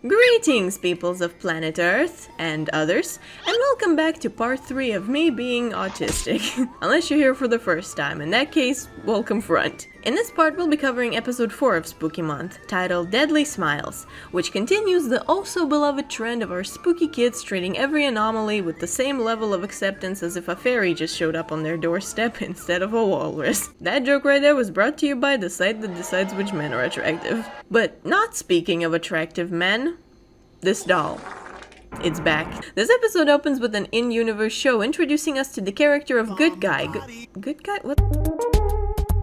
Greetings, peoples of planet Earth and others, and welcome back to part 3 of me being autistic. Unless you're here for the first time, in that case, welcome front. In this part, we'll be covering episode 4 of Spooky Month, titled Deadly Smiles, which continues the also-beloved trend of our spooky kids treating every anomaly with the same level of acceptance as if a fairy just showed up on their doorstep instead of a walrus. That joke right there was brought to you by the site that decides which men are attractive. But not speaking of attractive men, this doll. It's back. This episode opens with an in-universe show introducing us to the character of Good Guy. Good Guy? What?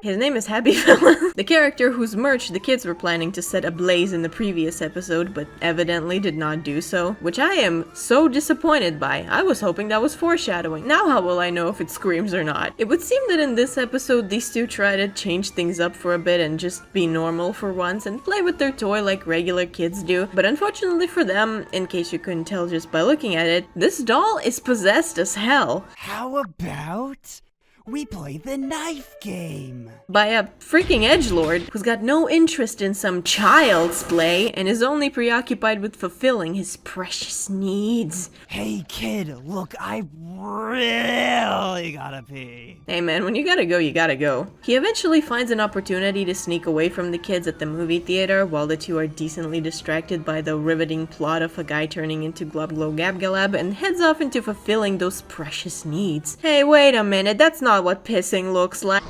His name is Happy Fella. The character whose merch the kids were planning to set ablaze in the previous episode, but evidently did not do so, which I am so disappointed by. I was hoping that was foreshadowing. Now how will I know if it screams or not? It would seem that in this episode these two try to change things up for a bit and just be normal for once and play with their toy like regular kids do, but unfortunately for them, in case you couldn't tell just by looking at it, this doll is possessed as hell. How about we play the knife game? By a freaking edgelord who's got no interest in some child's play and is only preoccupied with fulfilling his precious needs. Hey kid, look, I really gotta pee. Hey man, when you gotta go, you gotta go. He eventually finds an opportunity to sneak away from the kids at the movie theater while the two are decently distracted by the riveting plot of a guy turning into Glub Glow Gab Galab and heads off into fulfilling those precious needs. Hey, wait a minute, that's not what pissing looks like.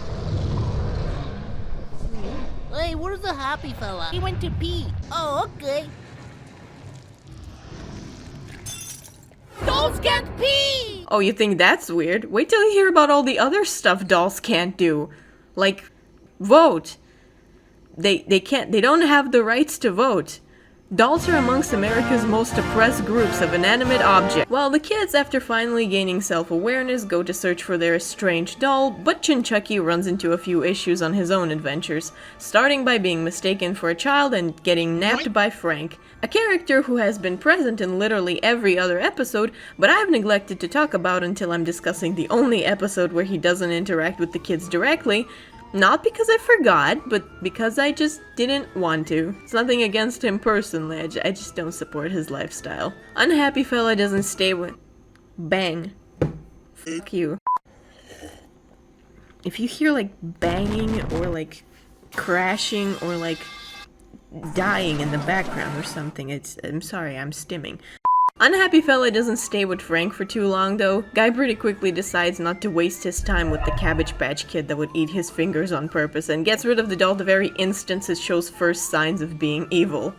Hey, where's the happy fella? He went to pee. Oh, okay. Dolls can't pee! Oh, you think that's weird? Wait till you hear about all the other stuff dolls can't do. Like, vote. They don't have the rights to vote. Dolls are amongst America's most oppressed groups of inanimate objects. While the kids, after finally gaining self-awareness, go to search for their estranged doll, Butchin Chucky runs into a few issues on his own adventures, starting by being mistaken for a child and getting napped by Frank, a character who has been present in literally every other episode, but I've neglected to talk about until I'm discussing the only episode where he doesn't interact with the kids directly. Not because I forgot, but because I just didn't want to. It's nothing against him personally, I just don't support his lifestyle. Unhappy Fella doesn't stay with... Bang. Fuck you. If you hear like banging or like crashing or like dying in the background or something, I'm sorry, I'm stimming. Unhappy Fella doesn't stay with Frank for too long though. Guy pretty quickly decides not to waste his time with the Cabbage Patch Kid that would eat his fingers on purpose and gets rid of the doll the very instant it shows first signs of being evil.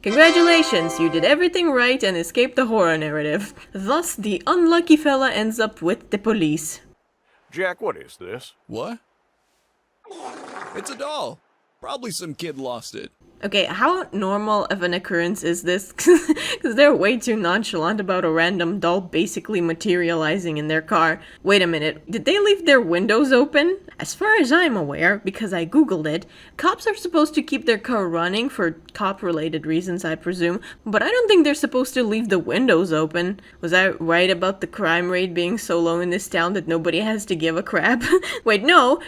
Congratulations, you did everything right and escaped the horror narrative. Thus, the unlucky fella ends up with the police. Jack, what is this? What? It's a doll. Probably some kid lost it. Okay, how normal of an occurrence is this? Because they're way too nonchalant about a random doll basically materializing in their car. Wait a minute, did they leave their windows open? As far as I'm aware, because I googled it, cops are supposed to keep their car running for cop-related reasons, I presume, but I don't think they're supposed to leave the windows open. Was I right about the crime rate being so low in this town that nobody has to give a crap? Wait, no,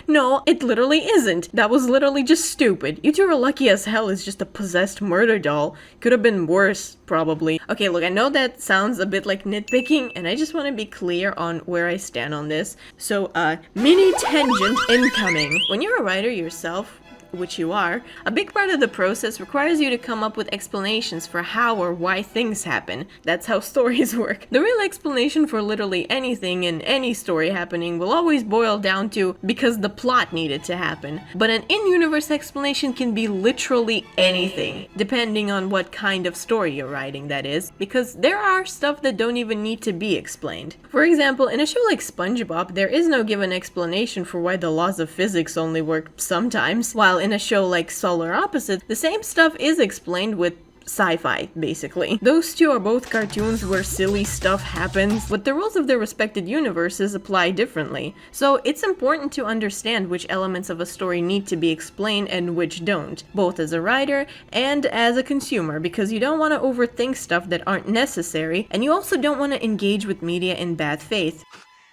it literally isn't. That was literally just stupid. You two are lucky as hell it's just a possessed murder doll. Could have been worse, probably. Okay, look, I know that sounds a bit like nitpicking, and I just want to be clear on where I stand on this. So, mini tangent incoming. When you're a writer yourself, which you are, a big part of the process requires you to come up with explanations for how or why things happen. That's how stories work. The real explanation for literally anything in any story happening will always boil down to because the plot needed to happen. But an in-universe explanation can be literally anything, depending on what kind of story you're writing, that is, because there are stuff that don't even need to be explained. For example, in a show like SpongeBob, there is no given explanation for why the laws of physics only work sometimes, while in a show like Solar Opposite, the same stuff is explained with sci-fi, basically. Those two are both cartoons where silly stuff happens, but the rules of their respected universes apply differently. So it's important to understand which elements of a story need to be explained and which don't, both as a writer and as a consumer, because you don't want to overthink stuff that aren't necessary, and you also don't want to engage with media in bad faith.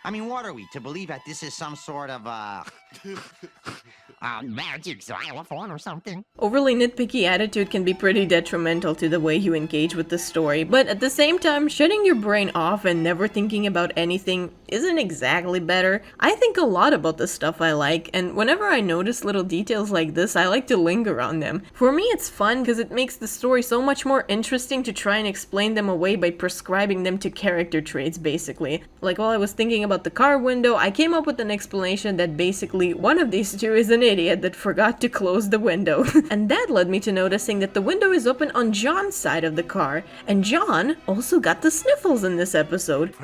I mean, what are we, to believe that this is some sort of, Magic xylophone or something. Overly nitpicky attitude can be pretty detrimental to the way you engage with the story, but at the same time, shutting your brain off and never thinking about anything isn't exactly better. I think a lot about the stuff I like, and whenever I notice little details like this, I like to linger on them. For me, it's fun because it makes the story so much more interesting to try and explain them away by prescribing them to character traits, basically. Like while I was thinking about the car window, I came up with an explanation that basically one of these two is an idiot that forgot to close the window. And that led me to noticing that the window is open on John's side of the car, and John also got the sniffles in this episode.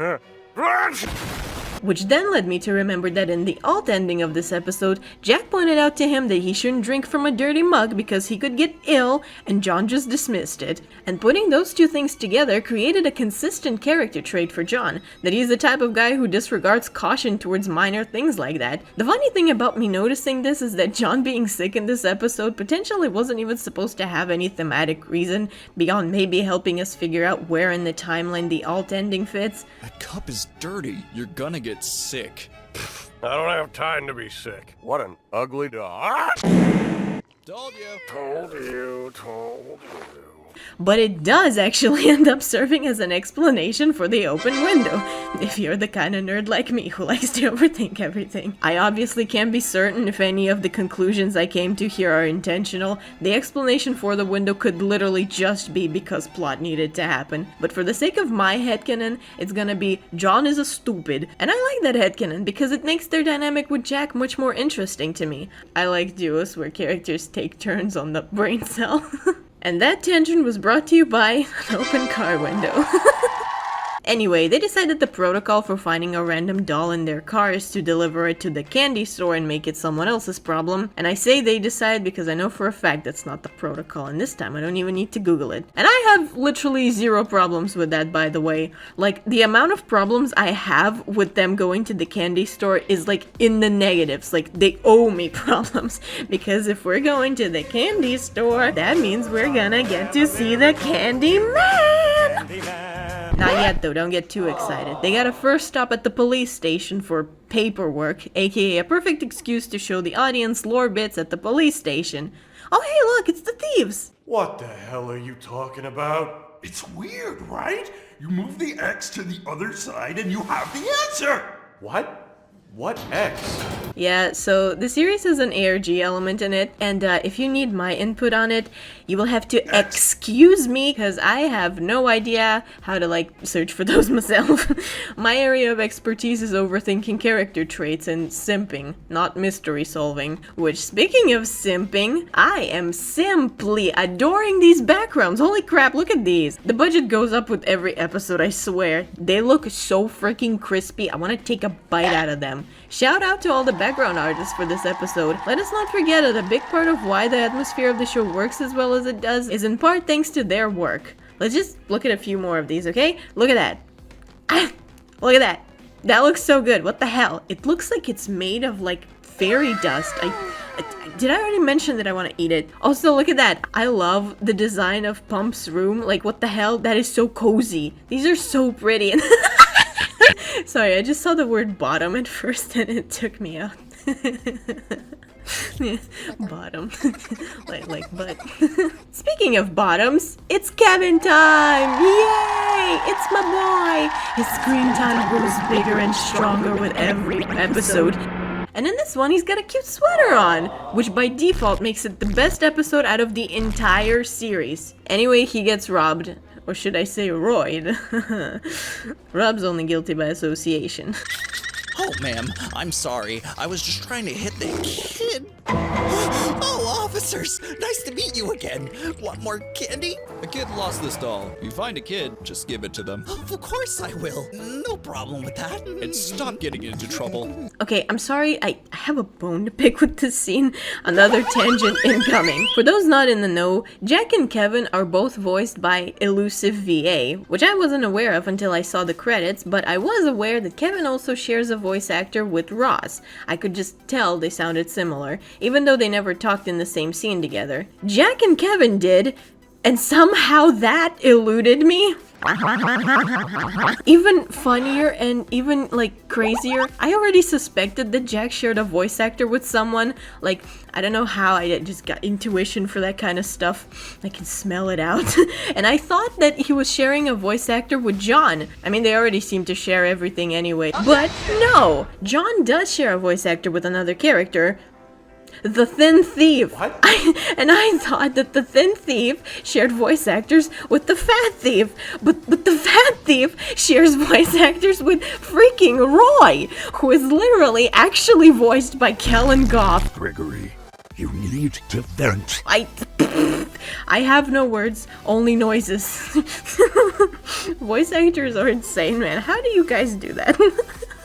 Which then led me to remember that in the alt ending of this episode, Jack pointed out to him that he shouldn't drink from a dirty mug because he could get ill, and John just dismissed it. And putting those two things together created a consistent character trait for John, that he's the type of guy who disregards caution towards minor things like that. The funny thing about me noticing this is that John being sick in this episode potentially wasn't even supposed to have any thematic reason, beyond maybe helping us figure out where in the timeline the alt ending fits. That cup is dirty. You're gonna get sick. I don't have time to be sick. What an ugly dog. Told you. Told you. But it does actually end up serving as an explanation for the open window, if you're the kind of nerd like me who likes to overthink everything. I obviously can't be certain if any of the conclusions I came to here are intentional. The explanation for the window could literally just be because plot needed to happen. But for the sake of my headcanon, it's gonna be John is a stupid. And I like that headcanon because it makes their dynamic with Jack much more interesting to me. I like duos where characters take turns on the brain cell. And that tangent was brought to you by an open car window. Anyway, they decided the protocol for finding a random doll in their car is to deliver it to the candy store and make it someone else's problem. And I say they decide because I know for a fact that's not the protocol, and this time I don't even need to Google it. And I have literally zero problems with that, by the way. Like, the amount of problems I have with them going to the candy store is like in the negatives. Like, they owe me problems. Because if we're going to the candy store, that means we're gonna get to see the Candy Man! Not yet though, don't get too excited. They got a first stop at the police station for paperwork, aka a perfect excuse to show the audience lore bits at the police station. Oh hey look, it's the thieves! What the hell are you talking about? It's weird, right? You move the X to the other side and you have the answer! What? What X? Yeah, so the series has an ARG element in it, and if you need my input on it, you will have to excuse me, because I have no idea how to, like, search for those myself. My area of expertise is overthinking character traits and simping, not mystery solving. Which, speaking of simping, I am simply adoring these backgrounds. Holy crap, look at these. The budget goes up with every episode, I swear. They look so freaking crispy, I want to take a bite out of them. Shout out to all the background artists for this episode. Let us not forget that a big part of why the atmosphere of the show works as well as it does is in part thanks to their work. Let's just look at a few more of these, okay? Look at that. Look at that. That looks so good. What the hell? It looks like it's made of like fairy dust. Did I already mention that I want to eat it? Also, look at that. I love the design of Pump's room. Like, what the hell? That is so cozy. These are so pretty. Sorry, I just saw the word bottom at first and it took me out. Bottom. like butt. Speaking of bottoms, it's Kevin time! Yay! It's my boy! His screen time grows bigger and stronger with every episode. And in this one, he's got a cute sweater on, which by default makes it the best episode out of the entire series. Anyway, he gets robbed. Or should I say Royd? Rob's only guilty by association. Oh, ma'am, I'm sorry. I was just trying to hit the kid. Oh, officers! Nice to meet you again. Want more candy? A kid lost this doll. You find a kid, just give it to them. Of course I will. No problem with that. And stop getting into trouble. Okay, I'm sorry, I have a bone to pick with this scene. Another tangent incoming. For those not in the know, Jack and Kevin are both voiced by Elusive VA, which I wasn't aware of until I saw the credits, but I was aware that Kevin also shares a voice actor with Ross. I could just tell they sounded similar, even though they never talked in the same scene together. Jack and Kevin did, and somehow that eluded me. Even funnier and even, like, crazier, I already suspected that Jack shared a voice actor with someone. Like, I don't know how, I just got intuition for that kind of stuff. I can smell it out. And I thought that he was sharing a voice actor with John. I mean, they already seem to share everything anyway. But no! John does share a voice actor with another character. The Thin Thief. What? I thought that the Thin Thief shared voice actors with the Fat Thief, but the Fat Thief shares voice actors with freaking Roy, who is literally actually voiced by Kellen Goff. Gregory, you need to vent. I have no words, only noises. Voice actors are insane, man. How do you guys do that?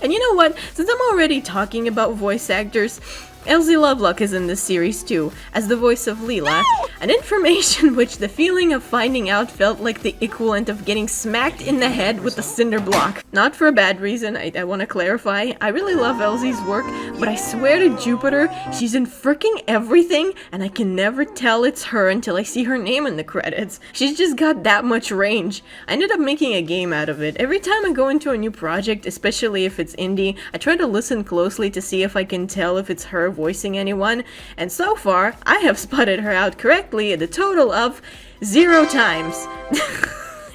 And you know what? Since I'm already talking about voice actors, Elsie Lovelock is in this series too, as the voice of Leela, an information which the feeling of finding out felt like the equivalent of getting smacked in the head with a cinder block. Not for a bad reason, I want to clarify. I really love Elsie's work, but I swear to Jupiter, she's in freaking everything, and I can never tell it's her until I see her name in the credits. She's just got that much range. I ended up making a game out of it. Every time I go into a new project, especially if it's indie, I try to listen closely to see if I can tell if it's her voicing anyone, and so far, I have spotted her out correctly at a total of 0 times.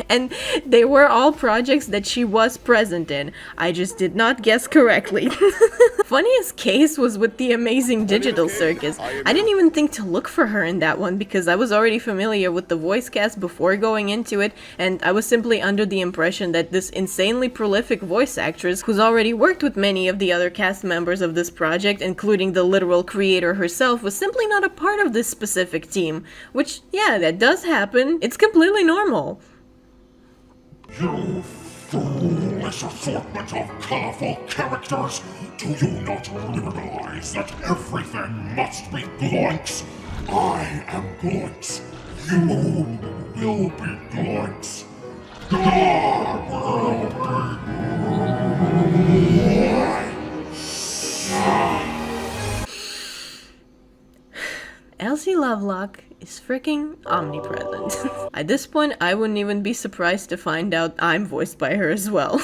And they were all projects that she was present in. I just did not guess correctly. Funniest case was with the Amazing Digital Circus. I didn't even think to look for her in that one because I was already familiar with the voice cast before going into it, and I was simply under the impression that this insanely prolific voice actress, who's already worked with many of the other cast members of this project, including the literal creator herself, was simply not a part of this specific team. Which, yeah, that does happen. It's completely normal. You foolish assortment of colorful characters! Do you not realize that everything must be Gloinks? I am Gloinks. You will be Gloinks. God will be Elsie Lovelock is freaking omnipresent. At this point, I wouldn't even be surprised to find out I'm voiced by her as well.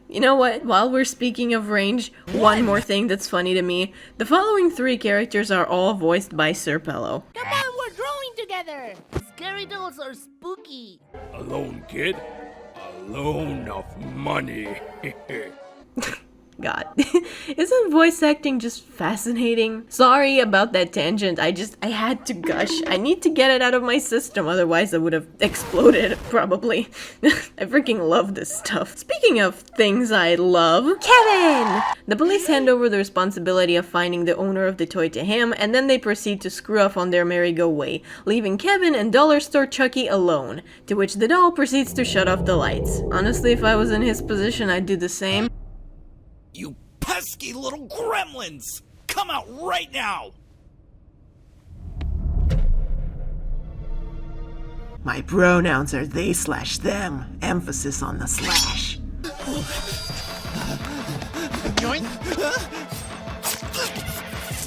You know what? While we're speaking of range, one more thing that's funny to me. The following 3 characters are all voiced by Sir Pelo. Come on, we're drawing together. Scary dolls are spooky. Alone, kid. Alone of money. God. Isn't voice acting just fascinating? Sorry about that tangent, I had to gush. I need to get it out of my system, otherwise I would have exploded, probably. I freaking love this stuff. Speaking of things I love, Kevin! The police hand over the responsibility of finding the owner of the toy to him, and then they proceed to screw off on their merry-go way, leaving Kevin and Dollar Store Chucky alone, to which the doll proceeds to shut off the lights. Honestly, if I was in his position, I'd do the same. You pesky little gremlins! Come out right now! My pronouns are they/them. Emphasis on the slash.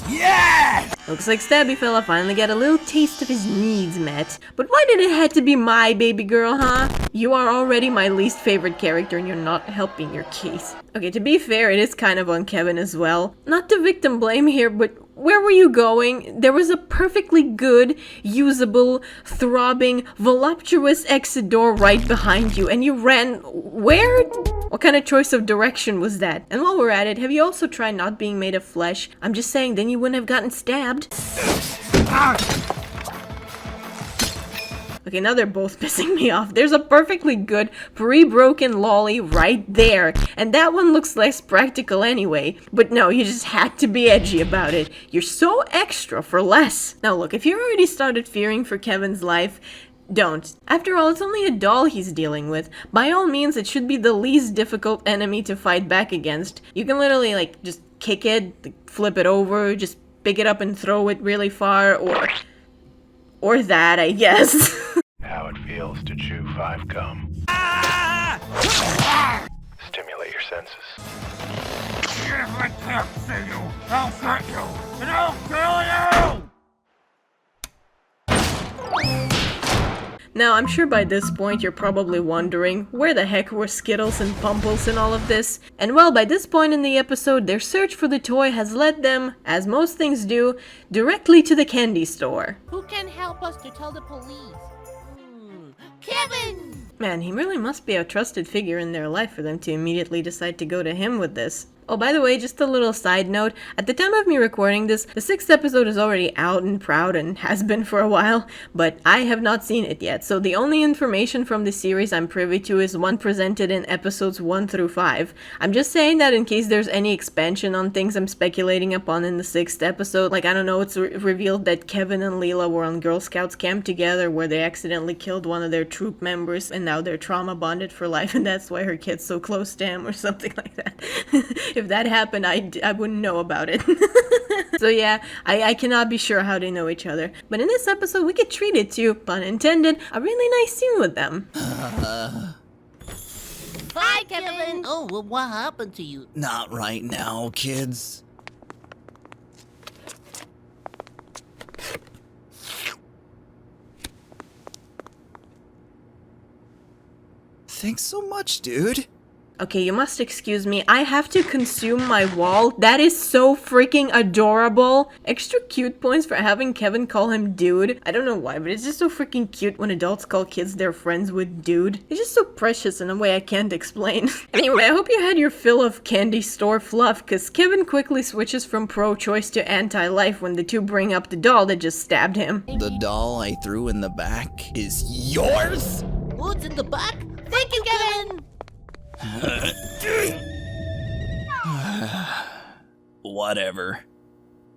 Yeah! Looks like Stabby Fella finally got a little taste of his needs met. But why did it have to be my baby girl, huh? You are already my least favorite character and you're not helping your case. Okay, to be fair, it is kind of on Kevin as well. Not to victim blame here, but where were you going? There was a perfectly good, usable, throbbing, voluptuous exit door right behind you, and you ran where? What kind of choice of direction was that? And while we're at it, have you also tried not being made of flesh? I'm just saying, then you wouldn't have gotten stabbed. Okay, now they're both pissing me off. There's a perfectly good pre-broken lolly right there, and that one looks less practical anyway. But no, you just had to be edgy about it. You're so extra for less. Now look, if you already started fearing for Kevin's life, don't. After all, it's only a doll he's dealing with. By all means, it should be the least difficult enemy to fight back against. You can literally, like, just kick it, flip it over, just pick it up and throw it really far, or that, I guess. How it feels to chew 5 gum. Stimulate your senses. If I can't see you, I'll hurt you, and I'll kill you! Now, I'm sure by this point you're probably wondering, where the heck were Skittles and Pumples in all of this? And well, by this point in the episode, their search for the toy has led them, as most things do, directly to the candy store. Who can help us to tell the police? Kevin! Man, he really must be a trusted figure in their life for them to immediately decide to go to him with this. Oh, by the way, just a little side note, at the time of me recording this, the 6th episode is already out and proud and has been for a while, but I have not seen it yet, so the only information from the series I'm privy to is one presented in episodes 1 through 5. I'm just saying that in case there's any expansion on things I'm speculating upon in the 6th episode, like I don't know, it's revealed that Kevin and Leela were on Girl Scouts camp together where they accidentally killed one of their troop members and now they're trauma bonded for life and that's why her kid's so close to him or something like that. If that happened, I wouldn't know about it. So yeah, I cannot be sure how they know each other. But in this episode, we get treated to, pun intended, a really nice scene with them. Hi, Kevin! Oh, well, what happened to you? Not right now, kids. Thanks so much, dude. Okay, you must excuse me. I have to consume my wall. That is so freaking adorable. Extra cute points for having Kevin call him dude. I don't know why, but it's just so freaking cute when adults call kids their friends with dude. It's just so precious in a way I can't explain. Anyway, I hope you had your fill of candy store fluff, because Kevin quickly switches from pro-choice to anti-life when the two bring up the doll that just stabbed him. The doll I threw in the back is yours? What's in the back? Thank you, Kevin! Whatever.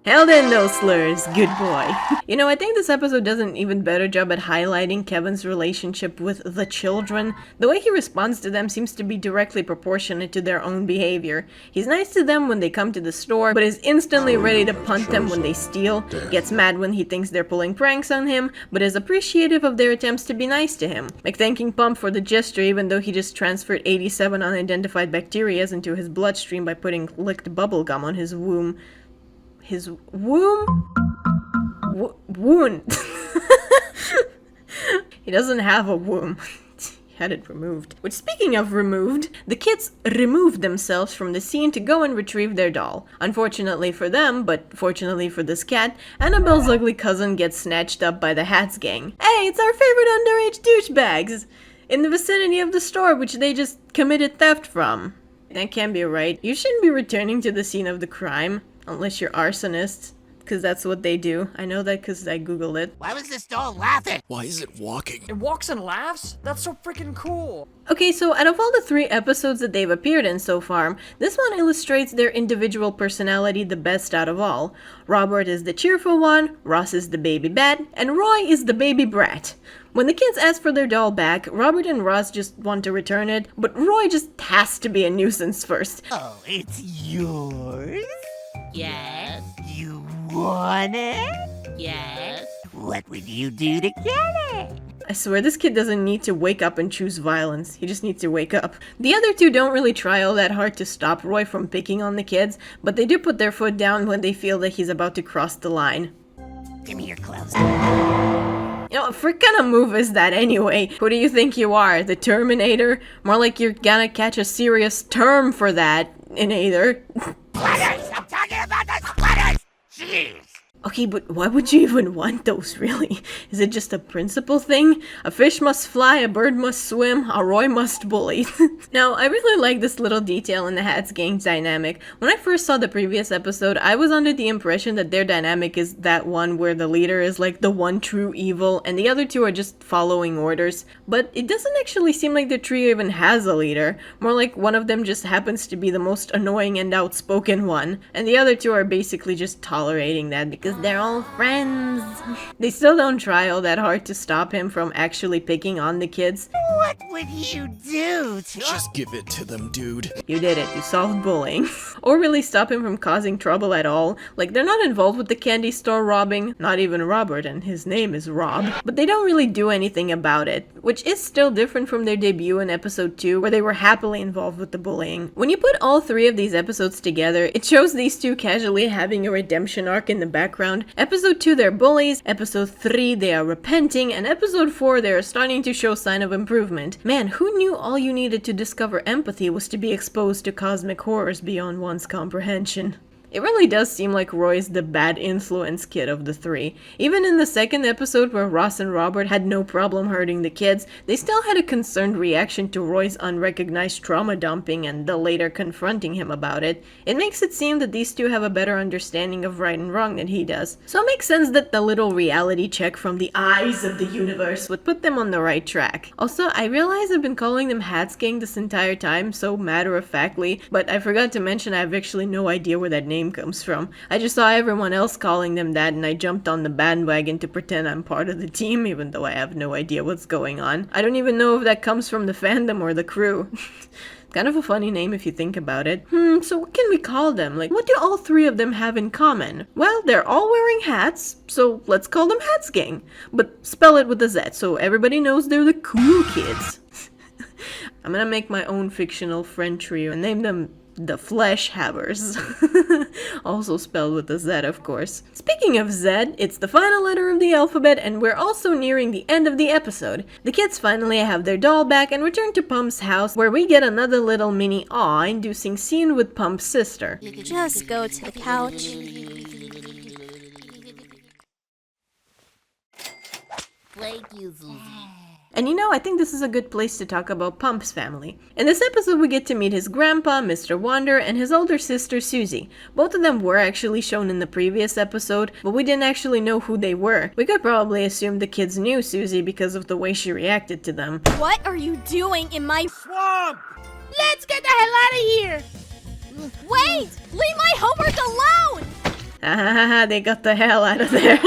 Held in those slurs, good boy. You know, I think this episode does an even better job at highlighting Kevin's relationship with the children. The way he responds to them seems to be directly proportionate to their own behavior. He's nice to them when they come to the store, but is instantly ready to punt them when they steal, gets mad when he thinks they're pulling pranks on him, but is appreciative of their attempts to be nice to him. Like thanking Pump for the gesture even though he just transferred 87 unidentified bacteria into his bloodstream by putting licked bubblegum on his womb. His womb? Wound. He doesn't have a womb. He had it removed. Which, speaking of removed, the kids removed themselves from the scene to go and retrieve their doll. Unfortunately for them, but fortunately for this cat, Annabelle's ugly cousin gets snatched up by the Hats gang. Hey, it's our favorite underage douchebags! In the vicinity of the store, which they just committed theft from. That can't be right. You shouldn't be returning to the scene of the crime. Unless you're arsonists, because that's what they do. I know that because I googled it. Why was this doll laughing? Why is it walking? It walks and laughs? That's so freaking cool. Okay, so out of all the 3 episodes that they've appeared in so far, this one illustrates their individual personality the best out of all. Robert is the cheerful one, Ross is the baby bat, and Roy is the baby brat. When the kids ask for their doll back, Robert and Ross just want to return it, but Roy just has to be a nuisance first. Oh, it's yours? Yes. You want it? Yes. What would you do to get it? I swear this kid doesn't need to wake up and choose violence. He just needs to wake up. The other two don't really try all that hard to stop Roy from picking on the kids, but they do put their foot down when they feel that he's about to cross the line. Give me your clothes. You know, what freak kind of move is that anyway? Who do you think you are? The Terminator? More like you're gonna catch a serious term for that in either. Splitters! I'm talking about the splitters! Jeez! Okay, but why would you even want those, really? Is it just a principle thing? A fish must fly, a bird must swim, a Roy must bully. Now, I really like this little detail in the Hats gang's dynamic. When I first saw the previous episode, I was under the impression that their dynamic is that one where the leader is like the one true evil, and the other two are just following orders. But it doesn't actually seem like the trio even has a leader. More like one of them just happens to be the most annoying and outspoken one, and the other two are basically just tolerating that because they're all friends. They still don't try all that hard to stop him from actually picking on the kids. What up! What would you do to Just give it to them, dude. You did it. You solved bullying. Or really stop him from causing trouble at all. Like, they're not involved with the candy store robbing. Not even Robert, and his name is Rob. But they don't really do anything about it. Which is still different from their debut in episode 2, where they were happily involved with the bullying. When you put all 3 of these episodes together, it shows these two casually having a redemption arc in the background. Episode 2, they're bullies. Episode 3, they are repenting. And episode 4, they are starting to show sign of improvement. Man, who knew all you needed to discover empathy was to be exposed to cosmic horrors beyond one's comprehension? It really does seem like Roy's the bad influence kid of the 3. Even in the second episode where Ross and Robert had no problem hurting the kids, they still had a concerned reaction to Roy's unrecognized trauma dumping and the later confronting him about it. It makes it seem that these two have a better understanding of right and wrong than he does. So it makes sense that the little reality check from the eyes of the universe would put them on the right track. Also, I realize I've been calling them Hats Gang this entire time, so matter-of-factly, but I forgot to mention I have actually no idea where that name comes from. I just saw everyone else calling them that and I jumped on the bandwagon to pretend I'm part of the team, even though I have no idea what's going on. I don't even know if that comes from the fandom or the crew. Kind of a funny name if you think about it. So what can we call them? Like, what do all 3 of them have in common? Well, they're all wearing hats, so let's call them Hats Gang. But spell it with a Z, so everybody knows they're the cool kids. I'm gonna make my own fictional friend trio and name them the Flesh Havers. Also spelled with a Z, of course. Speaking of Z, it's the final letter of the alphabet, and we're also nearing the end of the episode. The kids finally have their doll back and return to Pump's house, where we get another little mini awe-inducing scene with Pump's sister. Just go to the couch. Thank you, Susie. And you know, I think this is a good place to talk about Pump's family. In this episode, we get to meet his grandpa, Mr. Wonder, and his older sister, Susie. Both of them were actually shown in the previous episode, but we didn't actually know who they were. We could probably assume the kids knew Susie because of the way she reacted to them. What are you doing in my Swamp! Let's get the hell out of here! Wait! Leave my homework alone! They got the hell out of there.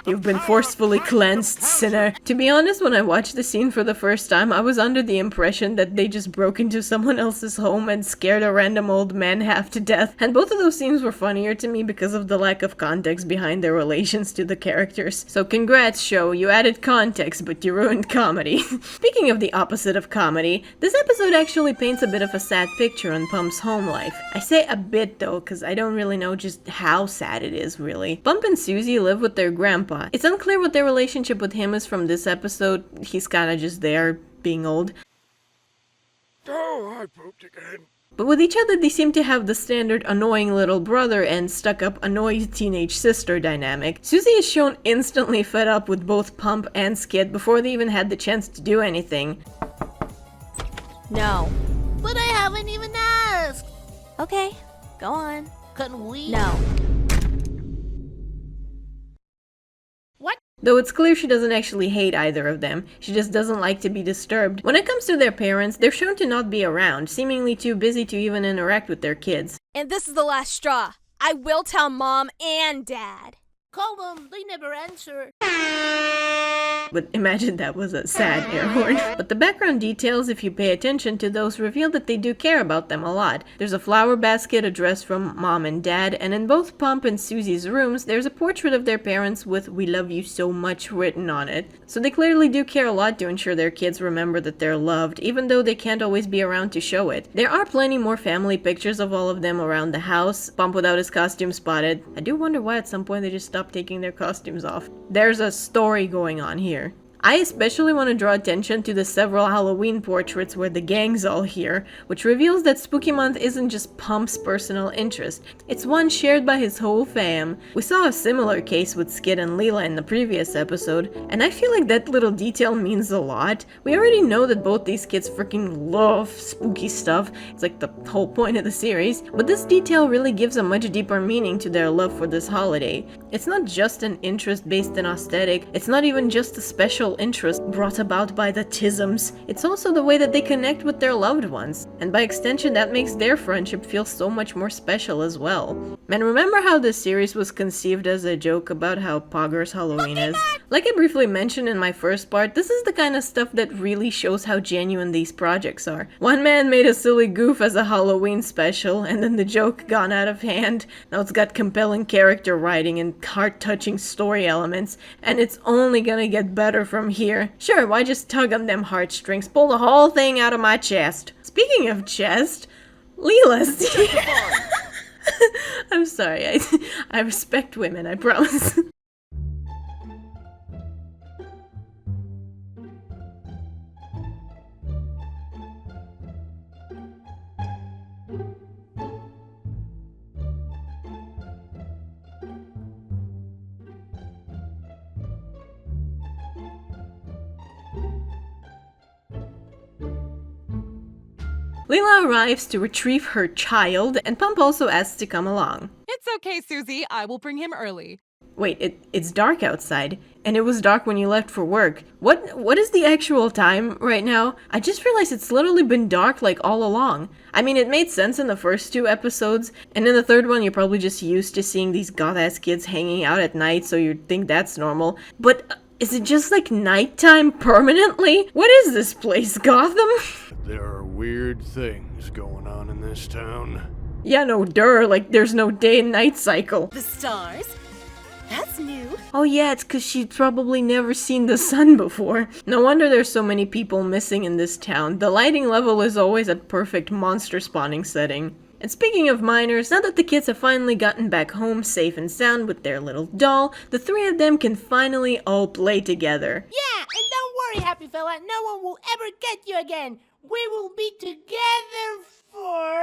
You've been forcefully cleansed, sinner. To be honest, when I watched the scene for the first time, I was under the impression that they just broke into someone else's home and scared a random old man half to death. And both of those scenes were funnier to me because of the lack of context behind their relations to the characters. So congrats, show. You added context, but you ruined comedy. Speaking of the opposite of comedy, this episode actually paints a bit of a sad picture on Pump's home life. I say a bit though, because I don't really know just how sad it is, really. Pump and Susie live with their grandpa. It's unclear what their relationship with him is from this episode. He's kinda just there, being old. Oh, I pooped again. But with each other, they seem to have the standard annoying little brother and stuck-up annoyed teenage sister dynamic. Susie is shown instantly fed up with both Pump and Skid before they even had the chance to do anything. No. But I haven't even asked! Okay, go on. Can we? No. What? Though it's clear she doesn't actually hate either of them, she just doesn't like to be disturbed. When it comes to their parents, they're shown to not be around, seemingly too busy to even interact with their kids. And this is the last straw. I will tell Mom and Dad. Call them, they never answer. But imagine that was a sad air horn. But the background details, if you pay attention to those, reveal that they do care about them a lot. There's a flower basket addressed from Mom and Dad, and in both Pump and Susie's rooms, there's a portrait of their parents with "We love you so much" written on it. So they clearly do care a lot to ensure their kids remember that they're loved, even though they can't always be around to show it. There are plenty more family pictures of all of them around the house. Pump without his costume spotted. I do wonder why at some point they just stopped taking their costumes off. There's a story going on here. I especially want to draw attention to the several Halloween portraits where the gang's all here, which reveals that Spooky Month isn't just Pump's personal interest, it's one shared by his whole fam. We saw a similar case with Skid and Leela in the previous episode, and I feel like that little detail means a lot. We already know that both these kids freaking love spooky stuff, it's like the whole point of the series, but this detail really gives a much deeper meaning to their love for this holiday. It's not just an interest based in aesthetic, it's not even just a special special interest brought about by the tisms. It's also the way that they connect with their loved ones, and by extension that makes their friendship feel so much more special as well. Man, remember how this series was conceived as a joke about how poggers Halloween is? Like I briefly mentioned in my first part, this is the kind of stuff that really shows how genuine these projects are. One man made a silly goof as a Halloween special, and then the joke gone out of hand. Now it's got compelling character writing and heart-touching story elements, and it's only gonna get better from here. Sure, why just tug on them heartstrings, pull the whole thing out of my chest. Speaking of chest, Leela's I'm sorry, I respect women, I promise. Leela arrives to retrieve her child, and Pump also asks to come along. It's okay, Susie. I will bring him early. Wait, it's dark outside, and it was dark when you left for work. What is the actual time right now? I just realized it's literally been dark like all along. I mean, it made sense in the first 2 episodes, and in the third one you're probably just used to seeing these goth-ass kids hanging out at night, so you'd think that's normal. But is it just like nighttime permanently? What is this place, Gotham? There are weird things going on in this town. Yeah, no, like there's no day and night cycle. The stars? That's new. Oh yeah, it's cause she'd probably never seen the sun before. No wonder there's so many people missing in this town. The lighting level is always at perfect monster spawning setting. And speaking of minors, now that the kids have finally gotten back home safe and sound with their little doll, the 3 of them can finally all play together. Yeah, and don't worry, happy fella, no one will ever get you again. We will be together forever!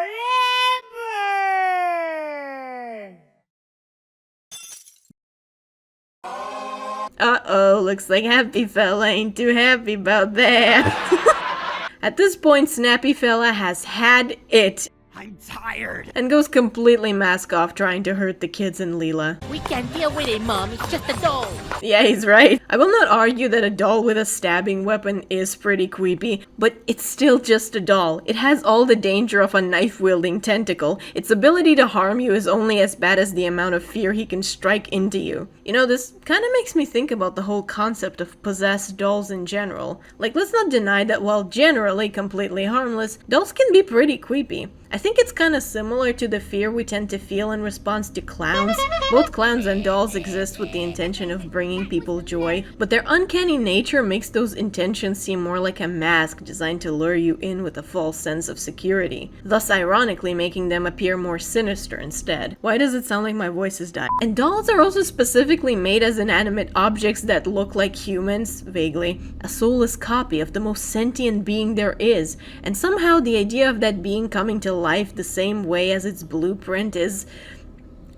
Uh-oh, looks like Happy Fella ain't too happy about that. At this point, Snappy Fella has had it. I'm tired. And goes completely mask off trying to hurt the kids and Leela. We can't deal with it, Mom. It's just a doll. Yeah, he's right. I will not argue that a doll with a stabbing weapon is pretty creepy, but it's still just a doll. It has all the danger of a knife-wielding tentacle. Its ability to harm you is only as bad as the amount of fear he can strike into you. You know, this kind of makes me think about the whole concept of possessed dolls in general. Like, let's not deny that while generally completely harmless, dolls can be pretty creepy. I think it's kind of similar to the fear we tend to feel in response to clowns. Both clowns and dolls exist with the intention of bringing people joy, but their uncanny nature makes those intentions seem more like a mask designed to lure you in with a false sense of security, thus ironically making them appear more sinister instead. Why does it sound like my voice is dying? And dolls are also specifically made as inanimate objects that look like humans, vaguely, a soulless copy of the most sentient being there is, and somehow the idea of that being coming to life the same way as its blueprint is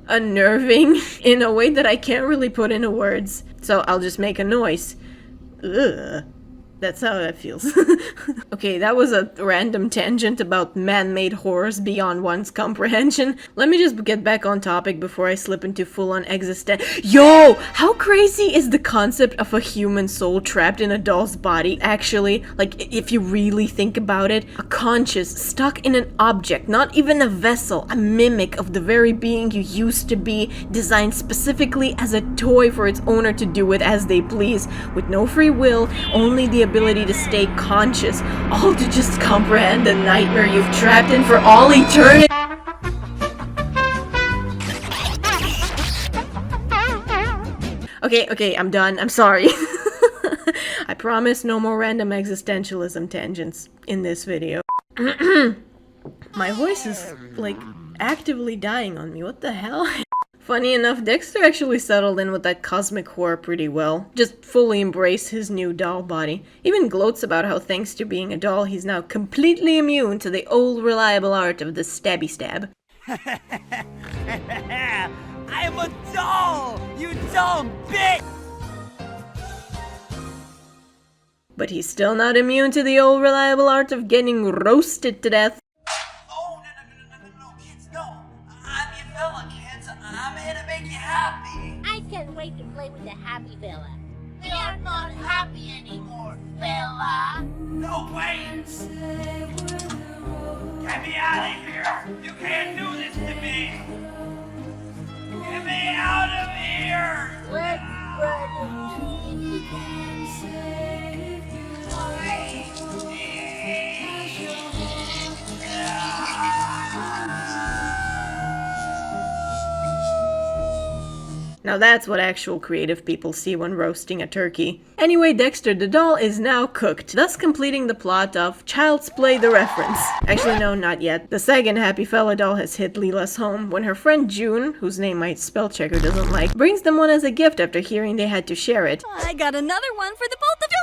unnerving in a way that I can't really put into words. So I'll just make a noise. Ugh. That's how that feels. Okay, that was a random tangent about man-made horrors beyond one's comprehension. Let me just get back on topic before I slip into full-on Yo! How crazy is the concept of a human soul trapped in a doll's body, actually? Like, if you really think about it, a conscious stuck in an object, not even a vessel, a mimic of the very being you used to be, designed specifically as a toy for its owner to do with as they please, with no free will, only the ability to stay conscious, all to just comprehend the nightmare you've trapped in for all eternity. Okay, I'm done. I'm sorry. I promise no more random existentialism tangents in this video. My voice is, like, actively dying on me. What the hell? Funny enough, Dexter actually settled in with that cosmic horror pretty well. Just fully embraced his new doll body. Even gloats about how thanks to being a doll, he's now completely immune to the old reliable art of the stabby stab. I am a doll! You doll bitch! But he's still not immune to the old reliable art of getting roasted to death. Oh, no, kids, no. I'm your fella, kids. I'm here to make you happy. I can't wait to play with the happy fella. We are I'm not happy anymore, fella. No, wait! Get me out of here! You can't do this to me! Get me out of here! Let's Now that's what actual creative people see when roasting a turkey. Anyway, Dexter the doll is now cooked, thus completing the plot of Child's Play the reference. Actually, no, not yet. The second Happy Fella doll has hit Leela's home when her friend June, whose name my spell checker doesn't like, brings them one as a gift after hearing they had to share it. I got another one for the both of you.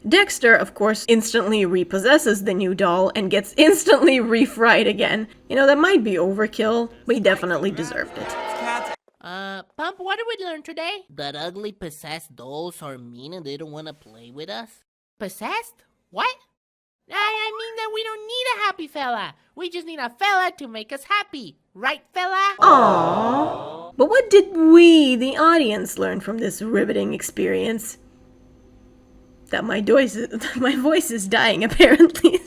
Dexter, of course, instantly repossesses the new doll and gets instantly refried again. You know, that might be overkill, but he definitely deserved it. Pump, what did we learn today? That ugly possessed dolls are mean and they don't want to play with us? Possessed? What? I mean that we don't need a happy fella. We just need a fella to make us happy. Right, fella? Aww. But what did we, the audience, learn from this riveting experience? That my voice is dying, apparently.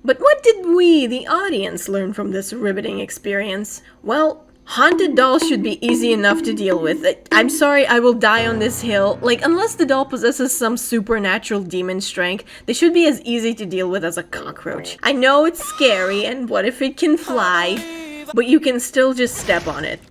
But what did we, the audience, learn from this riveting experience? Well, haunted dolls should be easy enough to deal with. I'm sorry, I will die on this hill. Like, unless the doll possesses some supernatural demon strength, they should be as easy to deal with as a cockroach. I know it's scary, and what if it can fly? But you can still just step on it.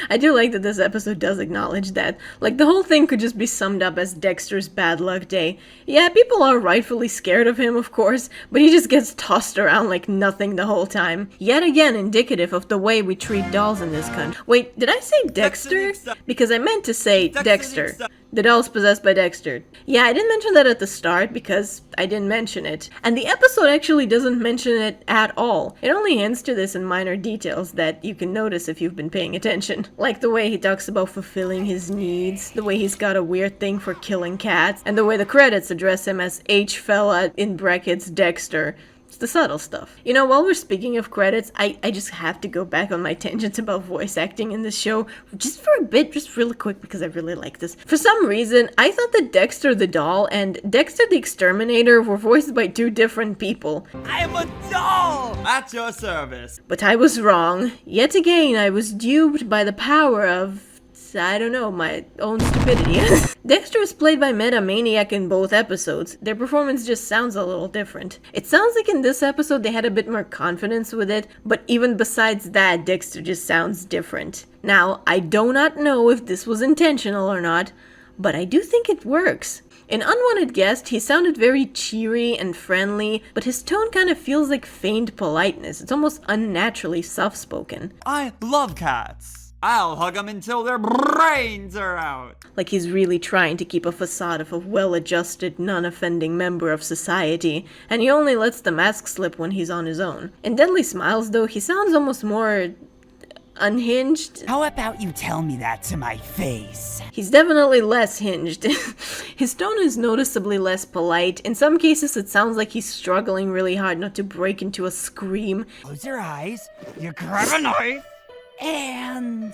I do like that this episode does acknowledge that. Like, the whole thing could just be summed up as Dexter's bad luck day. Yeah, people are rightfully scared of him, of course, but he just gets tossed around like nothing the whole time. Yet again, indicative of the way we treat dolls in this country. Wait, did I say Dexter? Because I meant to say Dexter. The doll's possessed by Dexter. Yeah, I didn't mention that at the start because I didn't mention it. And the episode actually doesn't mention it at all. It only hints to this in minor details that you can notice if you've been paying attention. Like the way he talks about fulfilling his needs, the way he's got a weird thing for killing cats, and the way the credits address him as H fella in brackets Dexter. It's the subtle stuff. You know, while we're speaking of credits, I just have to go back on my tangents about voice acting in this show just for a bit, just really quick, because I really like this. For some reason, I thought that Dexter the doll and Dexter the exterminator were voiced by two different people. I am a doll! At your service. But I was wrong. Yet again, I was duped by the power of, I don't know, my own stupidity. Dexter is played by Meta Maniac in both episodes. Their performance just sounds a little different. It sounds like in this episode they had a bit more confidence with it, but even besides that, Dexter just sounds different. Now, I do not know if this was intentional or not, but I do think it works. In Unwanted Guest, he sounded very cheery and friendly, but his tone kind of feels like feigned politeness. It's almost unnaturally soft-spoken. I love cats. I'll hug them until their brains are out. Like he's really trying to keep a facade of a well-adjusted, non-offending member of society, and he only lets the mask slip when he's on his own. In Deadly Smiles, though, he sounds almost more unhinged. How about you tell me that to my face? He's definitely less hinged. His tone is noticeably less polite. In some cases, it sounds like he's struggling really hard not to break into a scream. Close your eyes. You grab a knife. And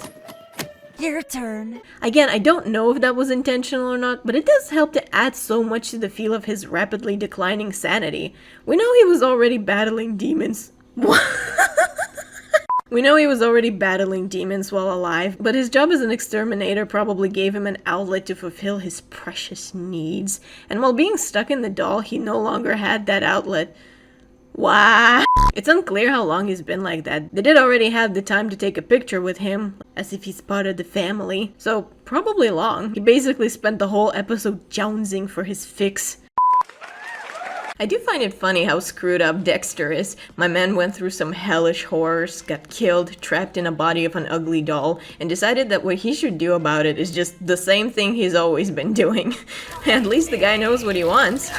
your turn. Again, I don't know if that was intentional or not, but it does help to add so much to the feel of his rapidly declining sanity. We know he was already battling demons. We know he was already battling demons while alive, but his job as an exterminator probably gave him an outlet to fulfill his precious needs. And while being stuck in the doll, he no longer had that outlet. Wow. It's unclear how long he's been like that. They did already have the time to take a picture with him, as if he's part of the family. So, probably long. He basically spent the whole episode jonesing for his fix. I do find it funny how screwed up Dexter is. My man went through some hellish horrors, got killed, trapped in a body of an ugly doll, and decided that what he should do about it is just the same thing he's always been doing. At least the guy knows what he wants.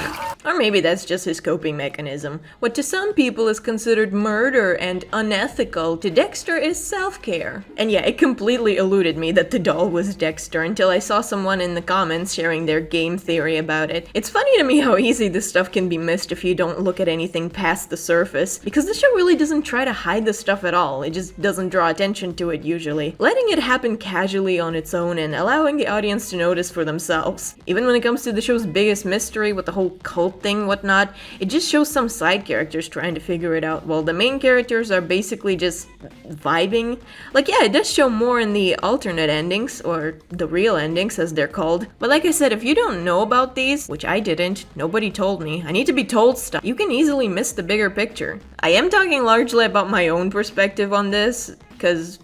Or maybe that's just his coping mechanism. What to some people is considered murder and unethical, to Dexter is self-care. And yeah, it completely eluded me that the doll was Dexter until I saw someone in the comments sharing their game theory about it. It's funny to me how easy this stuff can be missed if you don't look at anything past the surface, because the show really doesn't try to hide the stuff at all. It just doesn't draw attention to it usually, letting it happen casually on its own and allowing the audience to notice for themselves. Even when it comes to the show's biggest mystery with the whole cult thing, whatnot, it just shows some side characters trying to figure it out, while the main characters are basically just vibing. Like, yeah, it does show more in the alternate endings, or the real endings as they're called. But like I said, if you don't know about these, which I didn't, nobody told me, I need to be told stuff, you can easily miss the bigger picture. I am talking largely about my own perspective on this, because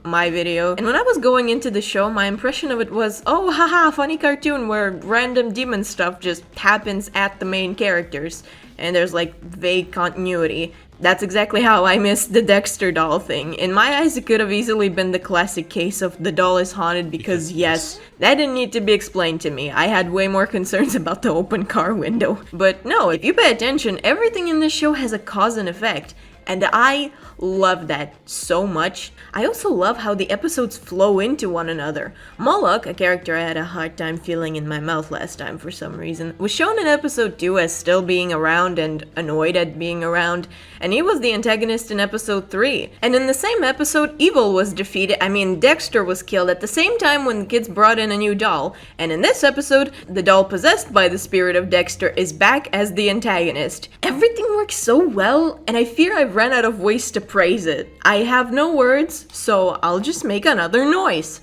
my video. And when I was going into the show, my impression of it was, oh haha, funny cartoon where random demon stuff just happens at the main characters, and there's like vague continuity. That's exactly how I missed the Dexter doll thing. In my eyes, it could have easily been the classic case of the doll is haunted because yes, that didn't need to be explained to me. I had way more concerns about the open car window. But no, if you pay attention, everything in this show has a cause and effect. And I love that so much. I also love how the episodes flow into one another. Moloch, a character I had a hard time feeling in my mouth last time for some reason, was shown in episode 2 as still being around and annoyed at being around, and he was the antagonist in episode 3. And in the same episode, evil was defeated, Dexter was killed at the same time when the kids brought in a new doll, and in this episode, the doll possessed by the spirit of Dexter is back as the antagonist. Everything works so well, and I fear I've ran out of ways to praise it. I have no words, so I'll just make another noise.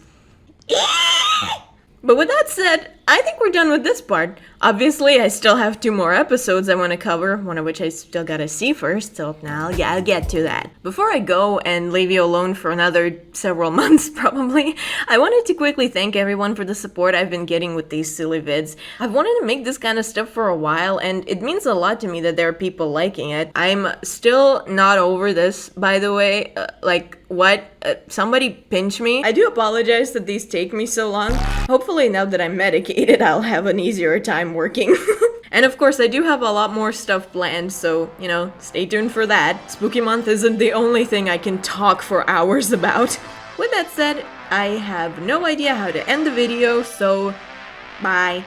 But with that said, I think we're done with this part. Obviously, I still have 2 more episodes I want to cover, one of which I still gotta see first, so now, yeah, I'll get to that. Before I go and leave you alone for another several months, probably, I wanted to quickly thank everyone for the support I've been getting with these silly vids. I've wanted to make this kind of stuff for a while, and it means a lot to me that there are people liking it. I'm still not over this, by the way. What? Somebody pinch me? I do apologize that these take me so long. Hopefully now that I'm medicated, I'll have an easier time working. And of course, I do have a lot more stuff planned, so, stay tuned for that. Spooky month isn't the only thing I can talk for hours about. With that said, I have no idea how to end the video, so bye.